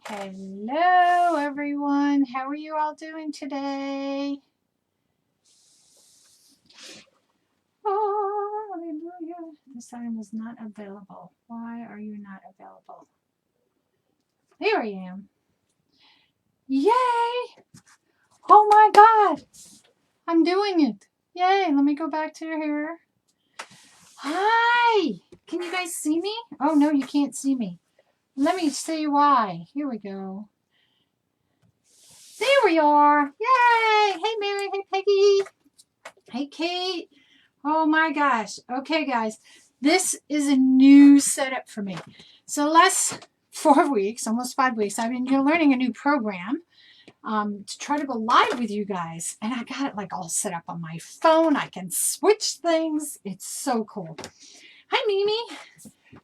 Hello, everyone. How are you all doing today? Oh, hallelujah. This item was not available. Why are you not available? Here I am. Yay! Oh my God. I'm doing it. Yay. Let me go back to here. Hi. Can you guys see me? Oh, no, you can't see me. Let me see why. Here we go. There we are. Yay. Hey, Mary. Hey, Peggy. Hey, Kate. Oh my gosh. Okay, guys. This is a new setup for me. So the last 4 weeks, almost 5 weeks, I've been learning a new program to try to go live with you guys. And I got it like all set up on my phone. I can switch things. It's so cool. Hi, Mimi.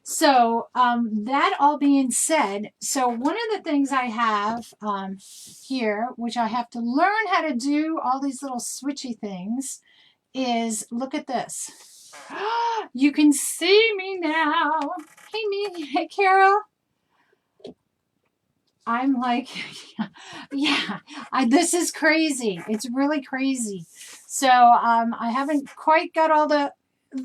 So that all being said, so one of the things I have here, which I have to learn how to do all these little switchy things, is look at this. You can see me now. Hey, me. Hey, Carol. I'm like, yeah, this is crazy. It's really crazy. So I haven't quite got all the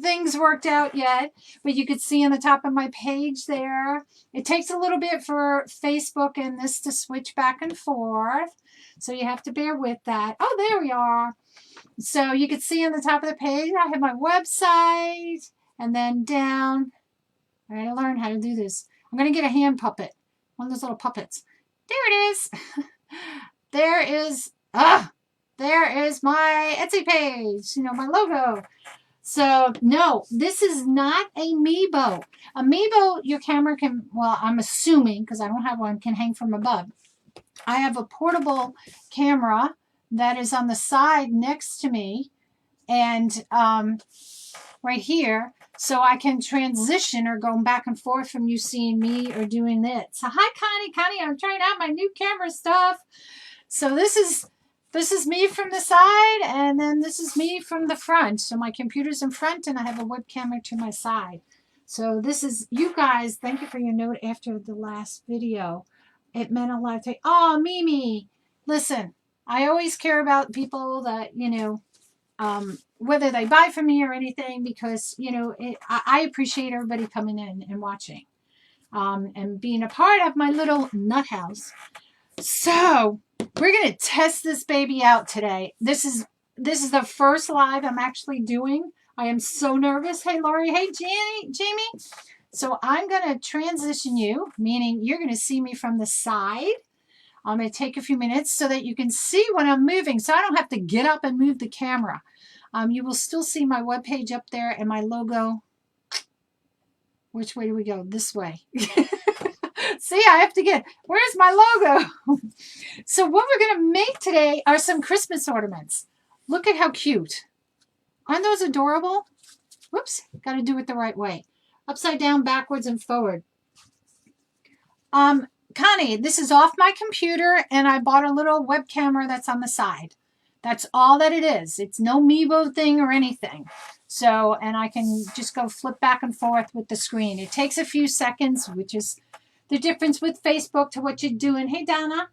things worked out yet, but you could see on the top of my page there. It takes a little bit for Facebook and this to switch back and forth. So you have to bear with that. Oh, there we are. So you can see on the top of the page, I have my website, and then down, I gotta learn how to do this. I'm gonna get a hand puppet, one of those little puppets. There it is. There is my Etsy page, my logo. So no, this is not a Meebo. A Meebo, your camera can, well, I'm assuming, because I don't have one, can hang from above. I have a portable camera that is on the side next to me and right here, so I can transition or go back and forth from you seeing me or doing this. So hi, Connie. Connie, I'm trying out my new camera stuff. So this is me from the side, and then this is me from the front. So my computer's in front, and I have a webcam to my side. So this is, you guys, thank you for your note after the last video. It meant a lot to me. Oh, Mimi, listen, I always care about people that, whether they buy from me or anything, because, I appreciate everybody coming in and watching and being a part of my little nut house. So we're going to test this baby out today. This is the first live I'm actually doing. I am so nervous. Hey, Lori. Hey, Jamie. So I'm going to transition you, meaning you're going to see me from the side. I'm going to take a few minutes so that you can see when I'm moving, so I don't have to get up and move the camera. You will still see my webpage up there and my logo. Which way do we go? This way. See, I have to get, where's my logo? So what we're going to make today are some Christmas ornaments. Look at how cute. Aren't those adorable? Whoops, got to do it the right way. Upside down, backwards, and forward. Connie, this is off my computer, and I bought a little web camera that's on the side. That's all that it is. It's no Meebo thing or anything. So, and I can just go flip back and forth with the screen. It takes a few seconds, which is the difference with Facebook to what you're doing. Hey, Donna.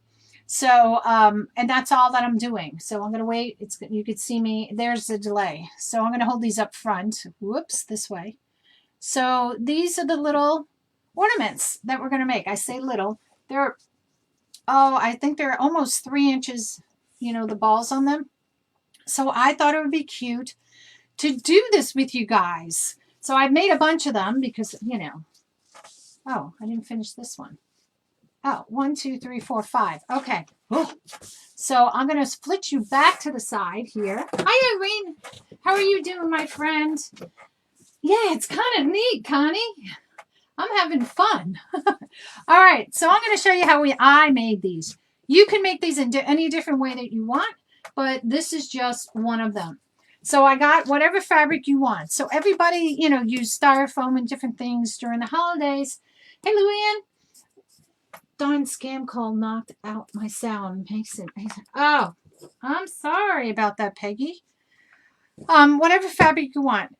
So, and that's all that I'm doing. So I'm going to wait. You could see me. There's the delay. So I'm going to hold these up front. Whoops, this way. So these are the little ornaments that we're going to make. I say little. They're, I think they're almost 3 inches, the balls on them. So I thought it would be cute to do this with you guys. So I made a bunch of them because, oh, I didn't finish this one. Oh, 1, 2, 3, 4, 5. Okay. Oh. So I'm going to split you back to the side here. Hi, Irene. How are you doing, my friend? Yeah, it's kind of neat, Connie. I'm having fun. All right, so I'm going to show you how I made these. You can make these in any different way that you want, but this is just one of them. So I got whatever fabric you want. So everybody, use styrofoam and different things during the holidays. Hey, Luann. Darn scam call knocked out my sound. Oh, I'm sorry about that, Peggy. Whatever fabric you want.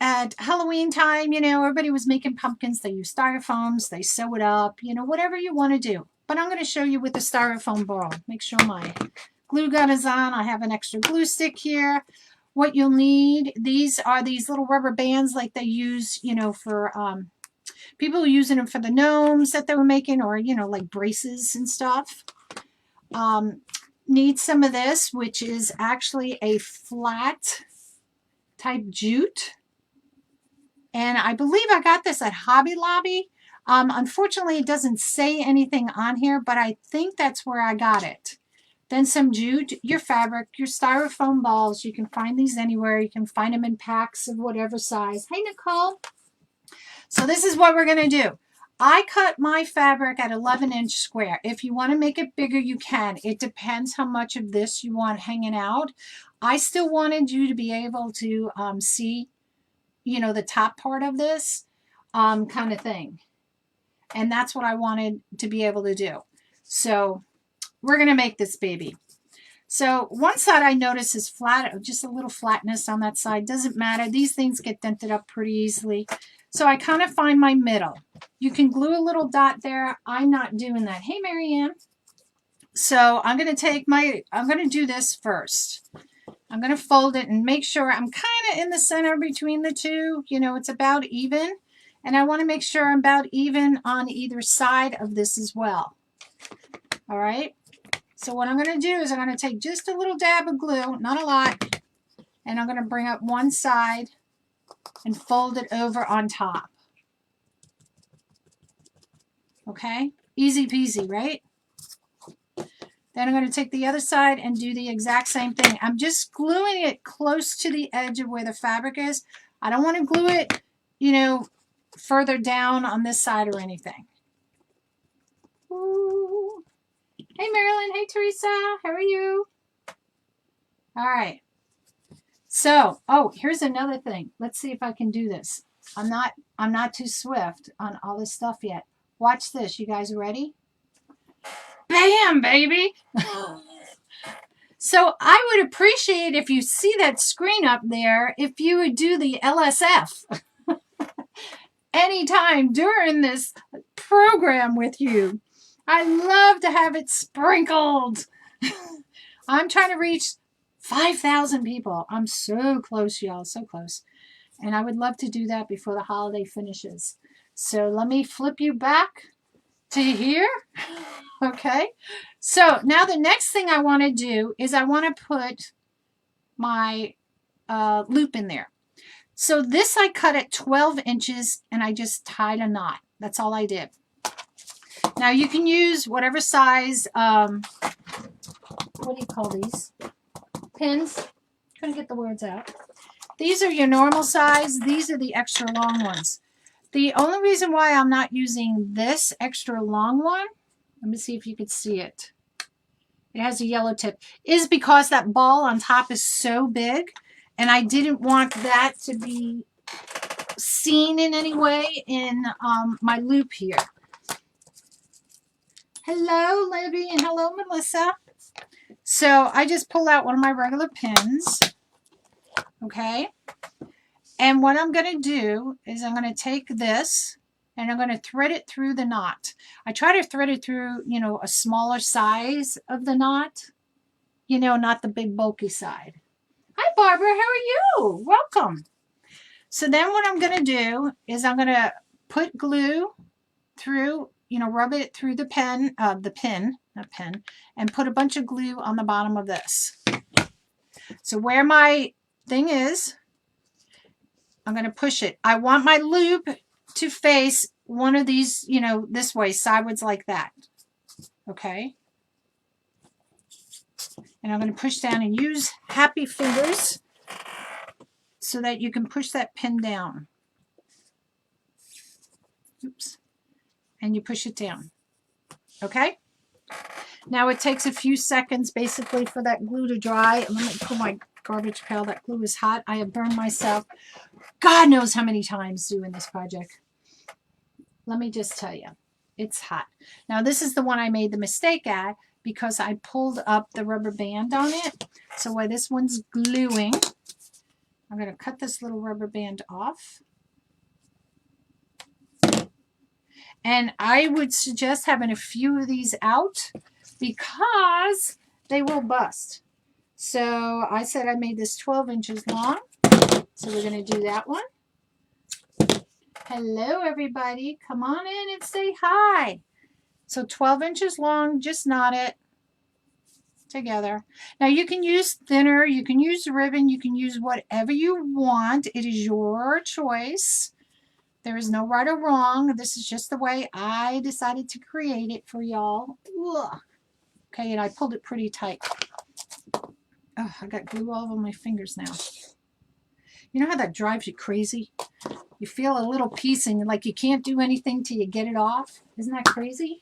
at Halloween time, you know, everybody was making pumpkins. They use styrofoams, they sew it up, you know, whatever you want to do. But I'm going to show you with the styrofoam ball. Make sure my glue gun is on. I have an extra glue stick here. What you'll need, these are these little rubber bands like they use, you know, for people using them for the gnomes that they were making, or, you know, like braces and stuff. Need some of this, which is actually a flat type jute. And I believe I got this at Hobby Lobby. Unfortunately, it doesn't say anything on here, but I think that's where I got it. Then some jute, your fabric, your styrofoam balls. You can find these anywhere. You can find them in packs of whatever size. Hey, Nicole. So this is what we're going to do. I cut my fabric at 11-inch square. If you want to make it bigger, you can. It depends how much of this you want hanging out. I still wanted you to be able to see, you know, the top part of this kind of thing. And that's what I wanted to be able to do. So we're going to make this baby. So one side I notice is flat, just a little flatness on that side. Doesn't matter. These things get dented up pretty easily. So I kind of find my middle. You can glue a little dot there. I'm not doing that. Hey, Marianne. So I'm going to do this first. I'm going to fold it and make sure I'm kind of in the center between the two. You know, it's about even. And I want to make sure I'm about even on either side of this as well. All right. So what I'm going to do is I'm going to take just a little dab of glue, not a lot, and I'm going to bring up one side and fold it over on top. Okay? Easy peasy, right? Then I'm going to take the other side and do the exact same thing. I'm just gluing it close to the edge of where the fabric is. I don't want to glue it, you know, further down on this side or anything. Ooh. Hey, Marilyn. Hey, Teresa. How are you? All right. So, oh, here's another thing. Let's see if I can do this. I'm not too swift on all this stuff yet. Watch this. You guys ready? Bam, baby. So I would appreciate if you see that screen up there, if you would do the LSF anytime during this program with you. I love to have it sprinkled. I'm trying to reach 5,000 people. I'm so close, y'all, so close. And I would love to do that before the holiday finishes. So let me flip you back to here. Okay. So now the next thing I want to do is I want to put my loop in there. So this I cut at 12 inches and I just tied a knot. That's all I did. Now you can use whatever size, what do you call these? Pins. Couldn't get the words out. These are your normal size. These are the extra long ones. The only reason why I'm not using this extra long one, let me see if you could see it. It has a yellow tip, is because that ball on top is so big and I didn't want that to be seen in any way in my loop here. Hello, Libby, and hello, Melissa. So I just pulled out one of my regular pins, okay? And what I'm going to do is I'm going to take this and I'm going to thread it through the knot. I try to thread it through, you know, a smaller size of the knot, you know, not the big bulky side. Hi, Barbara. How are you? Welcome. So then what I'm going to do is I'm going to put glue through, you know, rub it through the pin, and put a bunch of glue on the bottom of this. So where my thing is, I'm going to push it. I want my loop to face one of these, you know, this way, sideways like that. Okay. And I'm going to push down and use happy fingers so that you can push that pin down. Oops. And you push it down. Okay? Now it takes a few seconds basically for that glue to dry. Let me pull my garbage pail. That glue is hot. I have burned myself God knows how many times doing this project. Let me just tell you, it's hot. Now this is the one I made the mistake at because I pulled up the rubber band on it. So while this one's gluing, I'm going to cut this little rubber band off. And I would suggest having a few of these out because they will bust. So I said I made this 12 inches long. So we're going to do that one. Hello, everybody. Come on in and say hi. So 12 inches long, just knot it together. Now you can use thinner, you can use ribbon, you can use whatever you want. It is your choice. There is no right or wrong. This is just the way I decided to create it for y'all. Okay, and I pulled it pretty tight. Oh, I got glue all over my fingers now. You know how that drives you crazy? You feel a little piece and like you can't do anything till you get it off. Isn't that crazy?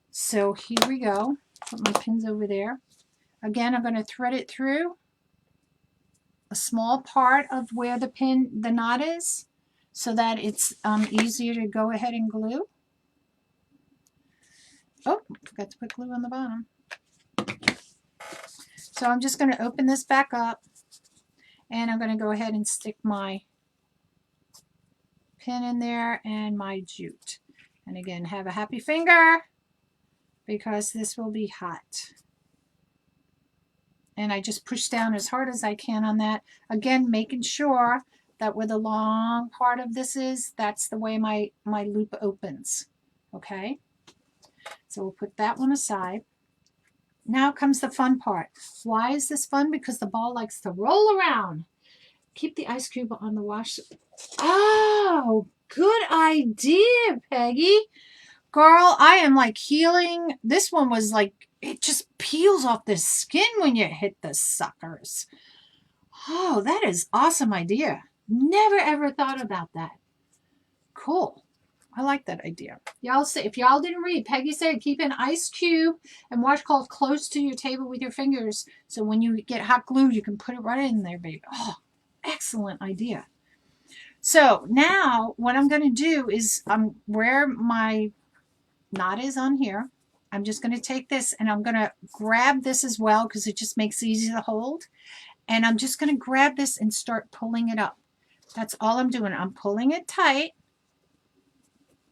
So here we go. Put my pins over there. Again, I'm going to thread it through a small part of where the knot is, so that it's easier to go ahead and glue. Oh, forgot to put glue on the bottom. So I'm just going to open this back up, and I'm going to go ahead and stick my pin in there and my jute. And again, have a happy finger because this will be hot. And I just push down as hard as I can on that. Again, making sure that where the long part of this is, that's the way my loop opens. Okay? So we'll put that one aside. Now comes the fun part. Why is this fun? Because the ball likes to roll around. Keep the ice cube on the wash. Oh, good idea, Peggy. Girl, I am like healing. This one was like, it just peels off the skin when you hit the suckers. Oh, that is awesome idea. Never ever thought about that. Cool. I like that idea. Y'all say, if y'all didn't read, Peggy said keep an ice cube and washcloth close to your table with your fingers, so when you get hot glue, you can put it right in there, baby. Oh, excellent idea. So now what I'm going to do is where my knot is on here, I'm just going to take this and I'm going to grab this as well because it just makes it easy to hold. And I'm just going to grab this and start pulling it up. That's all I'm doing. I'm pulling it tight.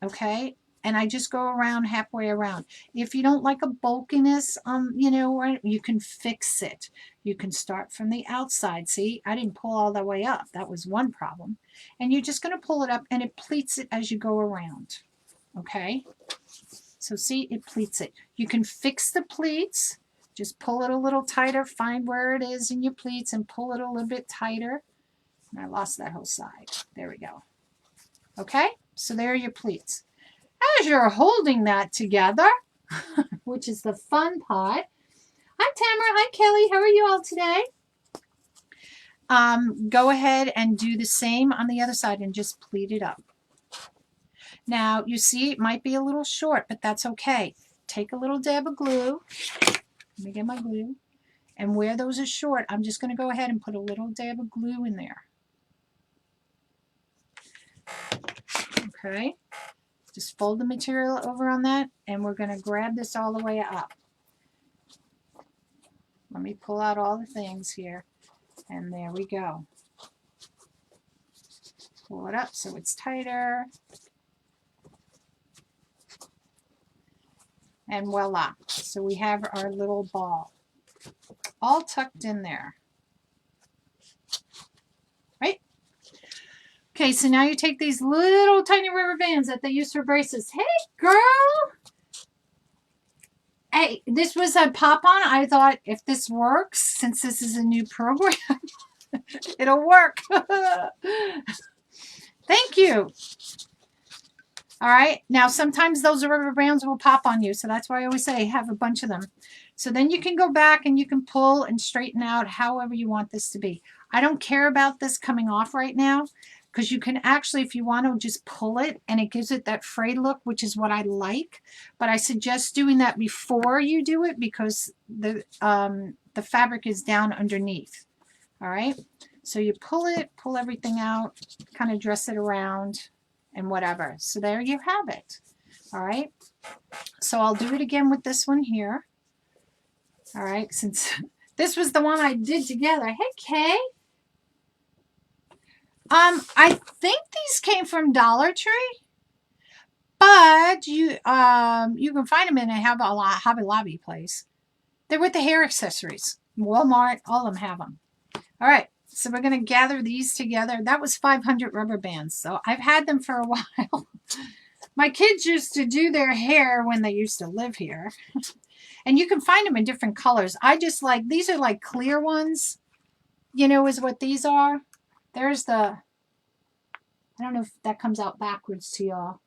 Okay, and I just go around halfway around. If you don't like a bulkiness, you know, you can fix it. You can start from the outside. See, I didn't pull all the way up. That was one problem. And you're just going to pull it up, and it pleats it as you go around. Okay, so see, it pleats it. You can fix the pleats. Just pull it a little tighter. Find where it is in your pleats and pull it a little bit tighter. And I lost that whole side. There we go. Okay, so there are your pleats. As you're holding that together, which is the fun part. Hi, Tamara. Hi, Kelly. How are you all today? Go ahead and do the same on the other side and just pleat it up. Now, you see, it might be a little short, but that's okay. Take a little dab of glue. Let me get my glue. And where those are short, I'm just going to go ahead and put a little dab of glue in there. Okay. Just fold the material over on that, and we're going to grab this all the way up. Let me pull out all the things here, and there we go. Pull it up so it's tighter. And voila. So we have our little ball all tucked in there. Right? Okay, so now you take these little tiny rubber bands that they use for braces. Hey, girl! Hey, this was a pop-on. I thought if this works, since this is a new program, it'll work. Thank you. All right, now sometimes those rubber bands will pop on you, so that's why I always say have a bunch of them. So then you can go back and you can pull and straighten out however you want this to be. I don't care about this coming off right now, because you can actually, if you want to, just pull it and it gives it that frayed look, which is what I like. But I suggest doing that before you do it because the fabric is down underneath. All right, so you pull it, pull everything out, kind of dress it around and whatever. So there you have it. All right, so I'll do it again with this one here. All right, since this was the one I did together. Hey, Kay. I think these came from Dollar Tree, but you can find them in a Hobby Lobby place. They're with the hair accessories. Walmart, all of them have them. All right, so we're going to gather these together. That was 500 rubber bands, so I've had them for a while. My kids used to do their hair when they used to live here. And you can find them in different colors. I just like, these are like clear ones, you know, is what these are. There's the, I don't know if that comes out backwards to y'all.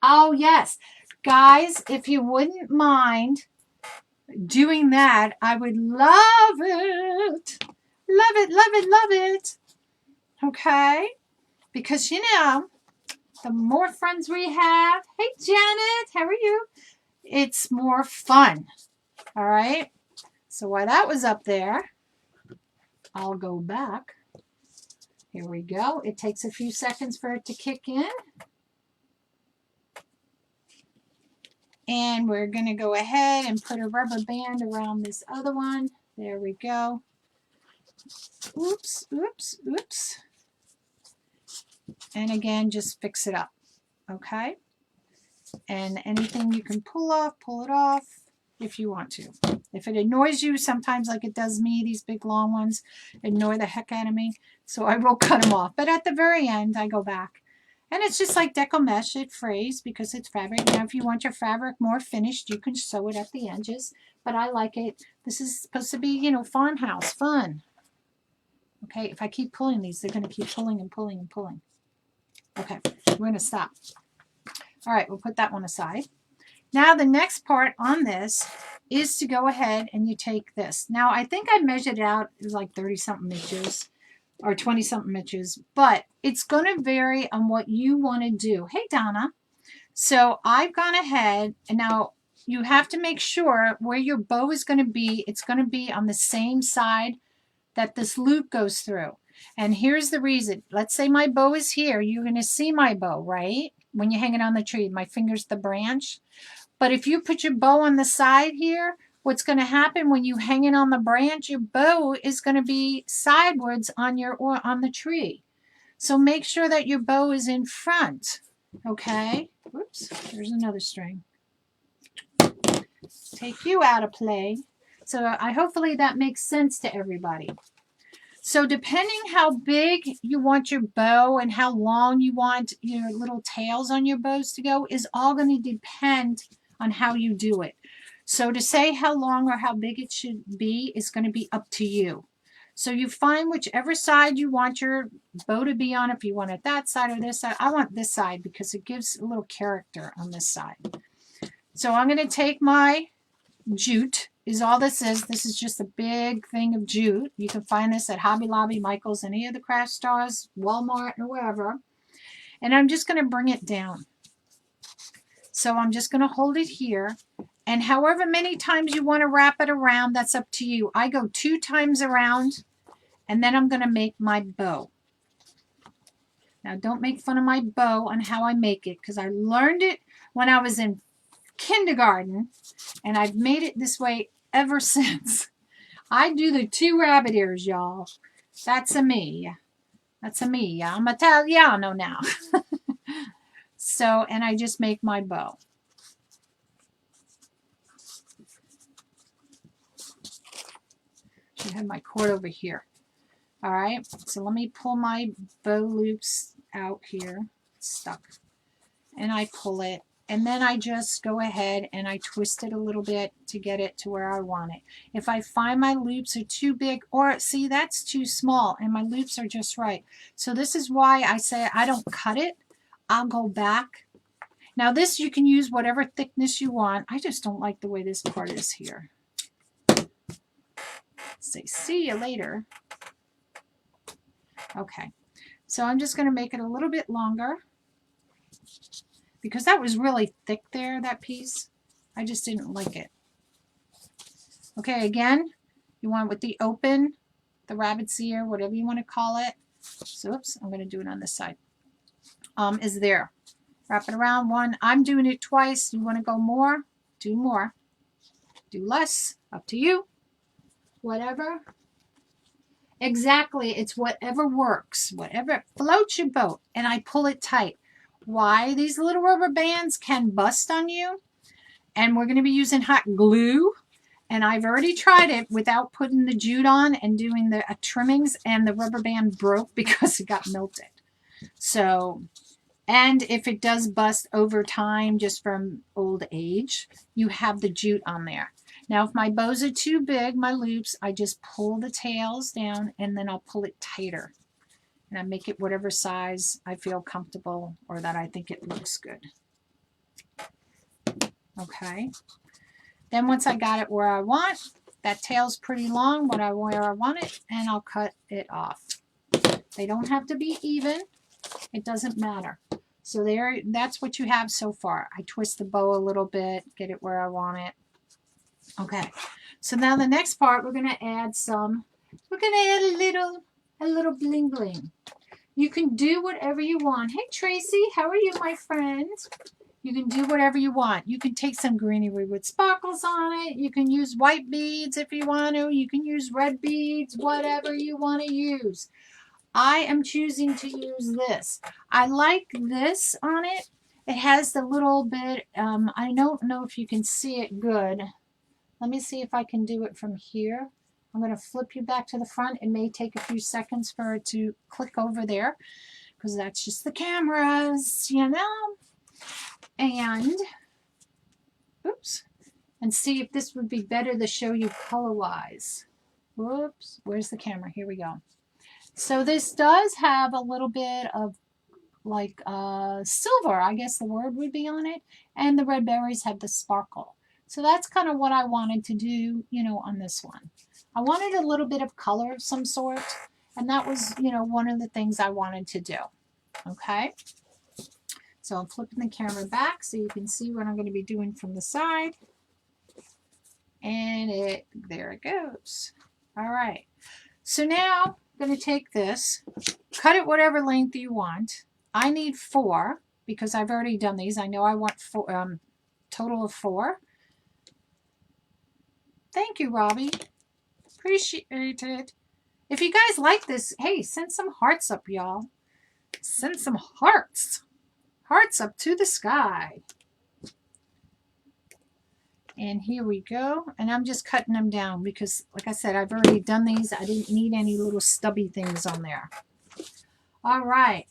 Oh, yes. Guys, if you wouldn't mind doing that, I would love it. Love it, love it, love it. Okay? Because, you know, the more friends we have, hey, Janet, how are you? It's more fun. All right? So while that was up there, I'll go back. Here we go. It takes a few seconds for it to kick in. And we're going to go ahead and put a rubber band around this other one. There we go. Oops, oops, oops. And again, just fix it up. Okay? And anything you can pull it off if you want to. If it annoys you, sometimes like it does me, these big long ones annoy the heck out of me. So I will cut them off. But at the very end, I go back. And it's just like deco mesh. It frays because it's fabric. Now, if you want your fabric more finished, you can sew it at the edges. But I like it. This is supposed to be, you know, farmhouse, fun. Okay, if I keep pulling these, they're going to keep pulling and pulling and pulling. Okay, we're going to stop. All right, we'll put that one aside. Now, the next part on this is to go ahead and you take this. Now, I think I measured it out. It was like 30-something inches. Or 20-something inches, but it's going to vary on what you want to do. Hey, Donna. So I've gone ahead, and now you have to make sure where your bow is going to be, it's going to be on the same side that this loop goes through. And here's the reason. Let's say my bow is here. You're going to see my bow, right? When you hang it on the tree, my finger's the branch. But if you put your bow on the side here, what's going to happen when you hang it on the branch, your bow is going to be sideways on the tree. So make sure that your bow is in front. Okay? Whoops, there's another string. Take you out of play. So hopefully that makes sense to everybody. So depending how big you want your bow and how long you want your little tails on your bows to go is all going to depend on how you do it. So to say how long or how big it should be is going to be up to you. So you find whichever side you want your bow to be on. If you want it that side or this side. I want this side because it gives a little character on this side. So I'm going to take my jute is all this is. This is just a big thing of jute. You can find this at Hobby Lobby, Michael's, any of the craft stores, Walmart, or wherever. And I'm just going to bring it down. So I'm just going to hold it here. And however many times you want to wrap it around, that's up to you. I go 2 times around, and then I'm going to make my bow. Now, don't make fun of my bow on how I make it, because I learned it when I was in kindergarten, and I've made it this way ever since. I do the 2 rabbit ears, y'all. That's a me. That's a me. I'm Italiano now. So, and I just make my bow. I have my cord over here. All right, so let me pull my bow loops out here. It's stuck. And I pull it. And then I just go ahead and I twist it a little bit to get it to where I want it. If I find my loops are too big, or see, that's too small, and my loops are just right. So this is why I say I don't cut it. I'll go back. Now this, you can use whatever thickness you want. I just don't like the way this part is here. Say, see you later. Okay, so I'm just going to make it a little bit longer because that was really thick there, that piece. I just didn't like it. Okay, again, you want with the open, the rabbit's ear, whatever you want to call it. So, oops, I'm going to do it on this side. Is there. Wrap it around 1. I'm doing it twice. You want to go more? Do more. Do less. Up to you. Whatever. Exactly. It's whatever works, whatever floats your boat. And I pull it tight. Why? These little rubber bands can bust on you. And we're going to be using hot glue. And I've already tried it without putting the jute on and doing the trimmings. And the rubber band broke because it got melted. So, and if it does bust over time just from old age, you have the jute on there. Now, if my bows are too big, my loops, I just pull the tails down and then I'll pull it tighter. And I make it whatever size I feel comfortable or that I think it looks good. Okay. Then once I got it where I want, that tail's pretty long, where I want it, and I'll cut it off. They don't have to be even. It doesn't matter. So there, that's what you have so far. I twist the bow a little bit, get it where I want it. Okay. So now the next part, we're going to add a little bling bling. You can do whatever you want. Hey, Tracy, how are you, my friend? You can do whatever you want. You can take some greenery with sparkles on it. You can use white beads if you want to. You can use red beads, whatever you want to use. I am choosing to use this. I like this on it. It has the little bit, I don't know if you can see it good. Let me see if I can do it from here. I'm going to flip you back to the front. It may take a few seconds for it to click over there because that's just the cameras, you know. And, oops, and see if this would be better to show you color-wise. Whoops, where's the camera? Here we go. So this does have a little bit of like silver, I guess the word would be on it, and the red berries have the sparkle. So that's kind of what I wanted to do, you know, on this one. I wanted a little bit of color of some sort, and that was, you know, one of the things I wanted to do. Okay. So I'm flipping the camera back so you can see what I'm going to be doing from the side. And there it goes. All right. So now I'm going to take this, cut it whatever length you want. I need 4 because I've already done these. I know I want 4, total of 4. Thank you, Robbie. Appreciate it. If you guys like this, hey, send some hearts up, y'all. Send some hearts. Hearts up to the sky. And here we go. And I'm just cutting them down because, like I said, I've already done these. I didn't need any little stubby things on there. All right.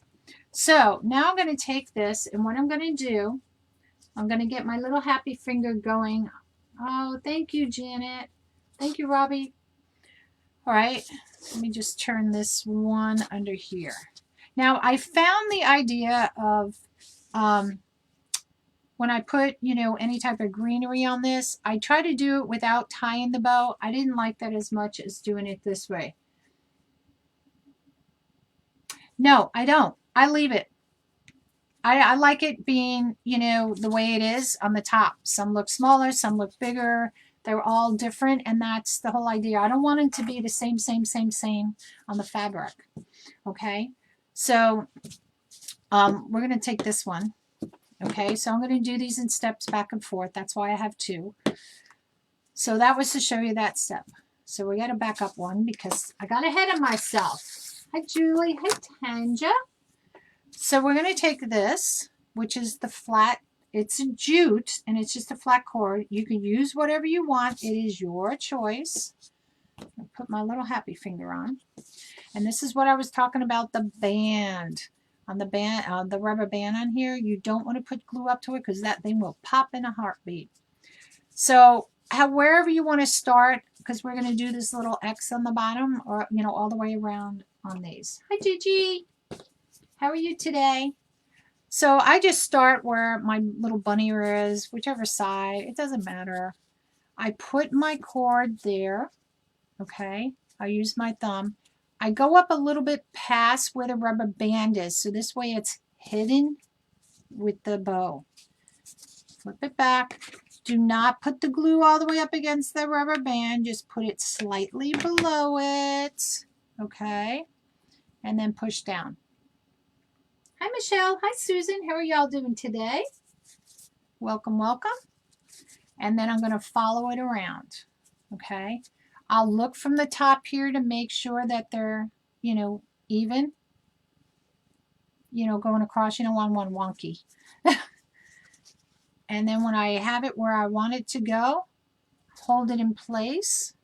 So now I'm going to take this, and what I'm going to do, I'm going to get my little happy finger going. Oh, thank you, Janet. Thank you, Robbie. All right. Let me just turn this one under here. Now, I found the idea of when I put, you know, any type of greenery on this, I try to do it without tying the bow. I didn't like that as much as doing it this way. No, I don't. I leave it. I like it being, you know, the way it is on the top. Some look smaller, some look bigger. They're all different, and that's the whole idea. I don't want it to be the same on the fabric. Okay, so we're going to take this one. Okay, so I'm going to do these in steps back and forth. That's why I have 2. So that was to show you that step. So we got to back up one because I got ahead of myself. Hi, Julie. Hi, Tanja. So we're going to take this, which is the flat. It's a jute, and it's just a flat cord. You can use whatever you want. It is your choice. I'll put my little happy finger on. And this is what I was talking about, the band. On the band, the rubber band on here, you don't want to put glue up to it because that thing will pop in a heartbeat. So wherever you want to start, because we're going to do this little X on the bottom, or, you know, all the way around on these. Hi, Gigi. How are you today? So I just start where my little bunny ear is, whichever side. It doesn't matter. I put my cord there. Okay. I use my thumb. I go up a little bit past where the rubber band is. So this way it's hidden with the bow. Flip it back. Do not put the glue all the way up against the rubber band. Just put it slightly below it. Okay. And then push down. Hi, Michelle. Hi, Susan. How are y'all doing today? Welcome, welcome. And then I'm going to follow it around. Okay. I'll look from the top here to make sure that they're, you know, even. You know, going across, you don't want one wonky. And then when I have it where I want it to go, hold it in place.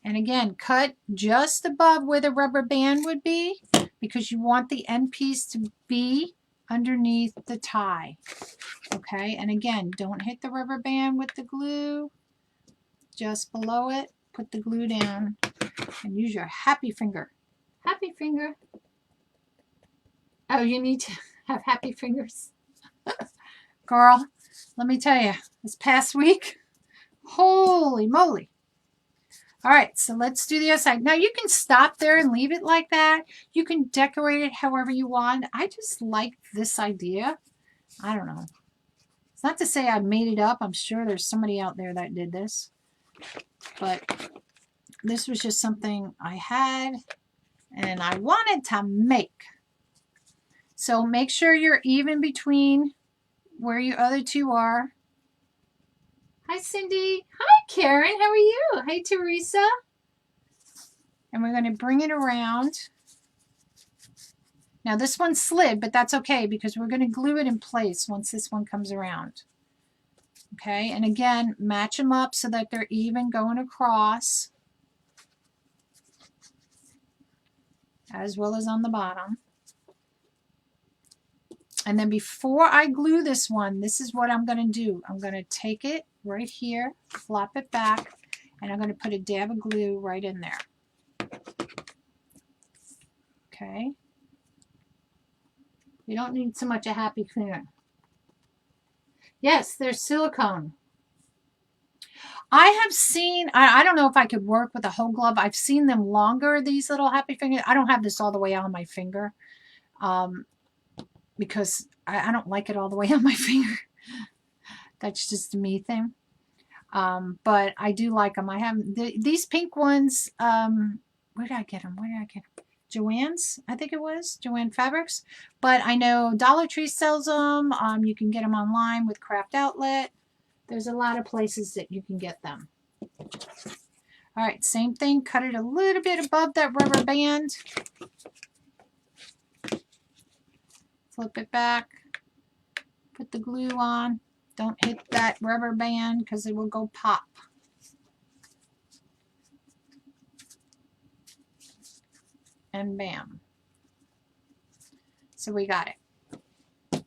And again, cut just above where the rubber band would be, because you want the end piece to be underneath the tie. Okay, and again, don't hit the rubber band with the glue. Just below it, put the glue down and use your happy finger. Happy finger. Oh, you need to have happy fingers. Girl, let me tell you, this past week, holy moly. All right, so let's do the other side. Now you can stop there and leave it like that. You can decorate it however you want. I just like this idea. I don't know. It's not to say I made it up. I'm sure there's somebody out there that did this. But this was just something I had and I wanted to make. So make sure you're even between where your other two are. Hi, Cindy. Hi, Karen. How are you? Hi, Teresa. And we're going to bring it around. Now, this one slid, but that's okay because we're going to glue it in place once this one comes around. Okay, and again, match them up so that they're even going across, as well as on the bottom. And then before I glue this one, this is what I'm going to do. I'm going to take it right here, flop it back, and I'm going to put a dab of glue right in there. Okay. You don't need so much a happy cleaner. Yes, there's silicone. I have seen, I don't know if I could work with a whole glove. I've seen them longer, these little happy fingers. I don't have this all the way on my finger. Because I don't like it all the way on my finger. That's just a me thing. But I do like them. I have these pink ones. Where did I get them? Where did I get them? Joann's, I think it was. Joann Fabrics. But I know Dollar Tree sells them. You can get them online with Craft Outlet. There's a lot of places that you can get them. All right, same thing. Cut it a little bit above that rubber band. Flip it back, put the glue on. Don't hit that rubber band because it will go pop. And bam. So we got it.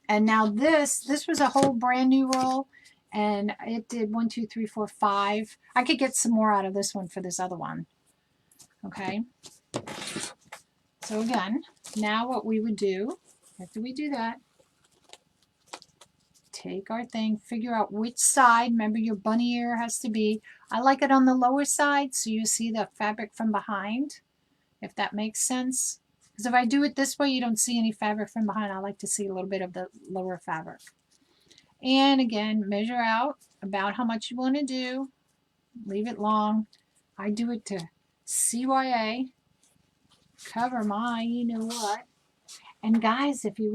And now this was a whole brand new roll, and it did 1, 2, 3, 4, 5. I could get some more out of this one for this other one. Okay. So again, now what we would do, after we do that, take our thing, figure out which side. Remember, your bunny ear has to be. I like it on the lower side so you see the fabric from behind, if that makes sense. Because if I do it this way, you don't see any fabric from behind. I like to see a little bit of the lower fabric. And again, measure out about how much you want to do. Leave it long. I do it to CYA. Cover my you know what. And guys, if you'd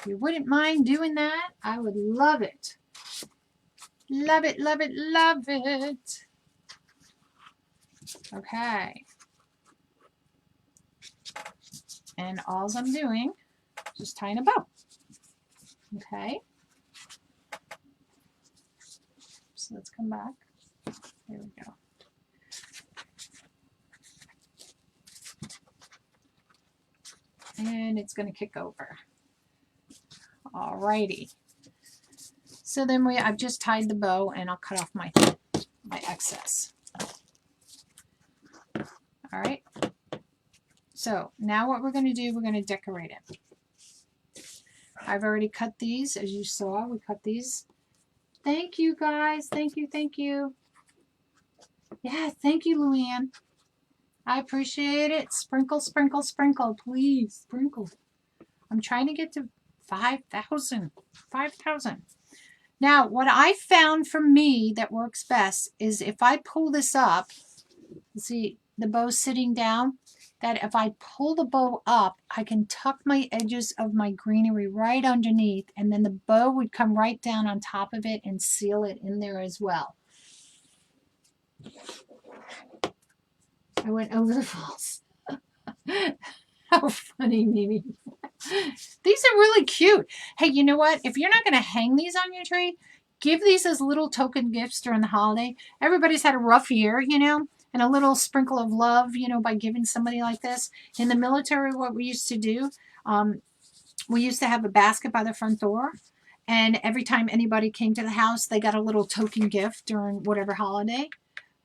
wouldn't mind doing that, I would love it. Love it, love it, love it. Okay. And all I'm doing, just tying a bow. Okay. So let's come back. There we go. And it's going to kick over. Alrighty. So then I've just tied the bow, and I'll cut off my excess. All right. So now what we're going to do, we're going to decorate it. I've already cut these, as you saw. We cut these. Thank you, guys. Thank you, thank you. Yeah, thank you, Luann. I appreciate it. Sprinkle, sprinkle, sprinkle. Please, sprinkle. I'm trying to get to 5,000. 5,000. Now, what I found for me that works best is if I pull this up, see, the bow sitting down, that if I pull the bow up, I can tuck my edges of my greenery right underneath, and then the bow would come right down on top of it and seal it in there as well. I went over the falls. How funny, Mimi. These are really cute. Hey, you know what? If you're not going to hang these on your tree, give these as little token gifts during the holiday. Everybody's had a rough year, you know, and a little sprinkle of love, you know, by giving somebody like this. In the military, what we used to do, we used to have a basket by the front door. And every time anybody came to the house, they got a little token gift during whatever holiday.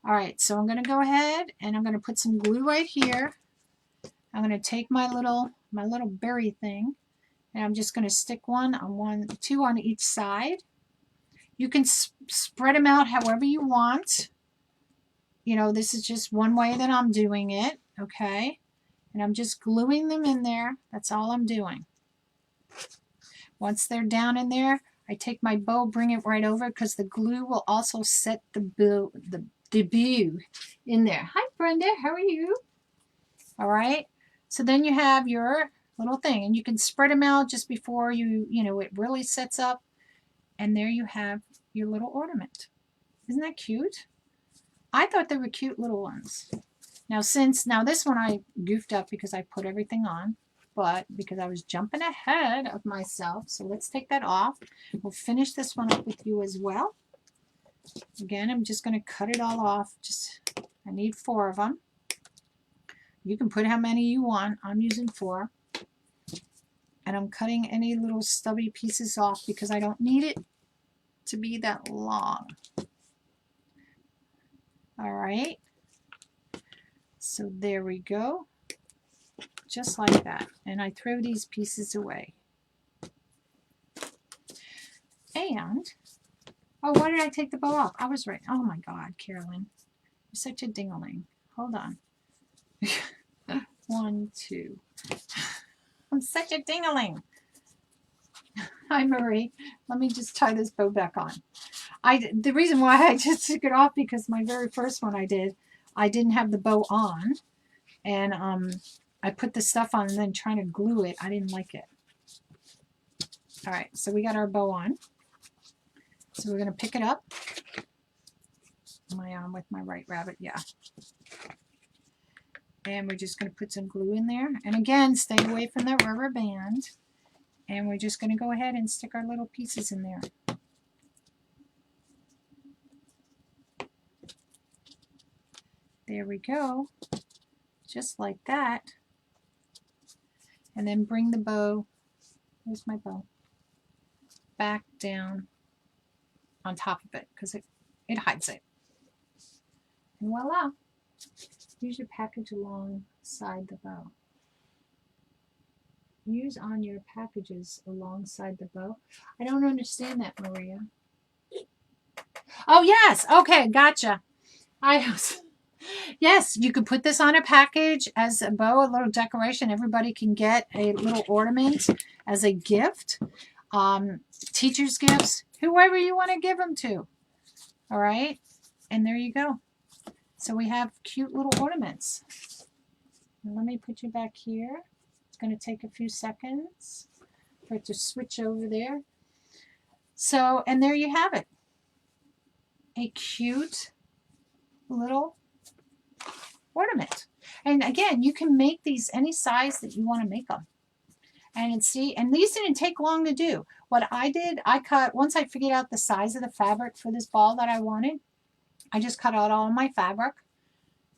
All right, so I'm going to go ahead and I'm going to put some glue right here. I'm going to take my little berry thing, and I'm just going to stick two on each side. You can spread them out however you want. You know, this is just one way that I'm doing it, okay? And I'm just gluing them in there. That's all I'm doing. Once they're down in there, I take my bow, bring it right over, because the glue will also set the bow in there. Hi, Brenda. How are you? All right. So then you have your little thing, and you can spread them out just before it really sets up. And there you have your little ornament. Isn't that cute? I thought they were cute little ones. Now this one I goofed up because I put everything on, but because I was jumping ahead of myself. So let's take that off. We'll finish this one up with you as well. Again, I'm just going to cut it all off. I need 4 of them. You can put how many you want. I'm using 4. And I'm cutting any little stubby pieces off because I don't need it to be that long. All right. So there we go. Just like that. And I throw these pieces away. And, oh, why did I take the bow off? I was right. Oh my God, Carolyn. You're such a ding-a-ling. Hold on. 1, 2. I'm such a ding-a-ling. Hi, Marie. Let me just tie this bow back on. The reason why I just took it off because my very first one I didn't have the bow on, and I put the stuff on and then trying to glue it, I didn't like it. All right, so we got our bow on. So we're going to pick it up. Am I on with my right rabbit? Yeah. And we're just going to put some glue in there. And again, stay away from that rubber band. And we're just going to go ahead and stick our little pieces in there. There we go. Just like that. And then bring the bow, where's my bow, back down on top of it because it hides it. And voila. Use your package alongside the bow. Use on your packages alongside the bow. I don't understand that, Maria. Oh, yes. Okay, gotcha. Yes, you could put this on a package as a bow, a little decoration. Everybody can get a little ornament as a gift. Teacher's gifts, whoever you want to give them to. All right. And there you go. So we have cute little ornaments. Now let me put you back here. It's going to take a few seconds for it to switch over there. So, and there you have it. A cute little ornament. And again, you can make these any size that you want to make them. And these didn't take long to do. What I did, I cut, once I figured out the size of the fabric for this ball that I wanted, I just cut out all my fabric.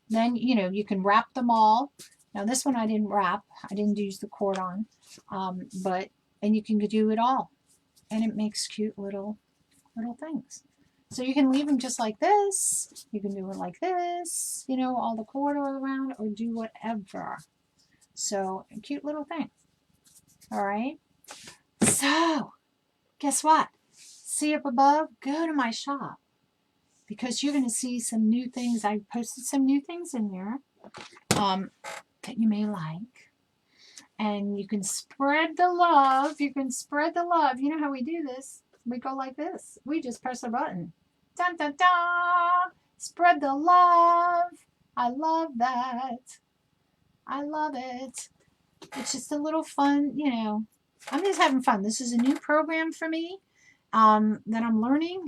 Then, you can wrap them all. Now this one I didn't wrap. I didn't use the cord on. And you can do it all. And it makes cute little things. So you can leave them just like this. You can do it like this, all the cord around, or do whatever. So a cute little thing. All right. So guess what? See up above? Go to my shop because you're going to see some new things. I posted some new things in there that you may like. And you can spread the love. You can spread the love. You know how we do this? We go like this. We just press a button. Dun, dun, dun. Spread the love. I love that. I love it. It's just a little fun, you know. I'm just having fun. This is a new program for me that I'm learning.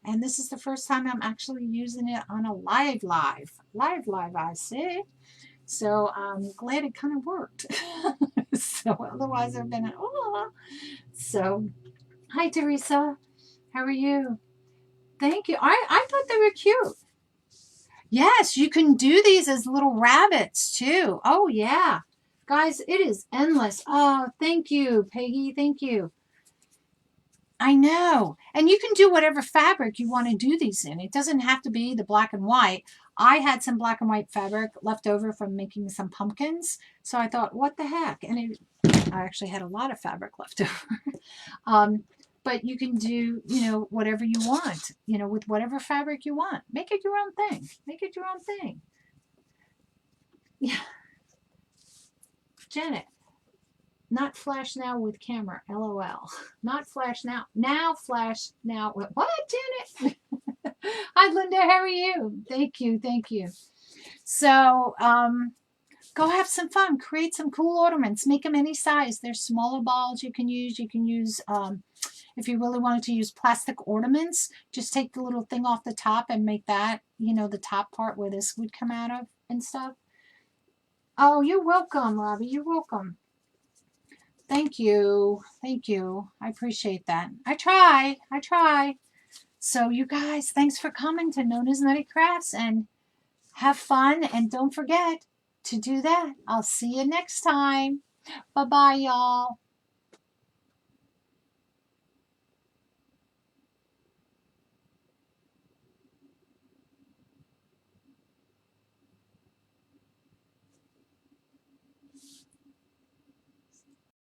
And this is the first time I'm actually using it on a live, I say. So I'm glad it kind of worked. So otherwise I've been, oh. So, hi, Teresa. How are you? Thank you. I thought they were cute. Yes, you can do these as little rabbits too. Oh, yeah. Guys, it is endless. Oh, thank you, Peggy. Thank you. I know. And you can do whatever fabric you want to do these in. It doesn't have to be the black and white. I had some black and white fabric left over from making some pumpkins. So I thought, what the heck? And I actually had a lot of fabric left over. But you can do, you know, whatever you want, you know, with whatever fabric you want. Make it your own thing. Make it your own thing. Yeah. Janet, not flash now with camera. LOL. Not flash now. Now flash now. What, Janet? Hi, Linda. How are you? Thank you. Thank you. So, go have some fun. Create some cool ornaments. Make them any size. There's smaller balls you can use. You can use, if you really wanted to use plastic ornaments, just take the little thing off the top and make that, you know, the top part where this would come out of and stuff. Oh, you're welcome, Robbie. You're welcome. Thank you. Thank you. I appreciate that. I try. I try. So you guys, thanks for coming to Nona's Nutty Crafts and have fun. And don't forget to do that. I'll see you next time. Bye-bye, y'all.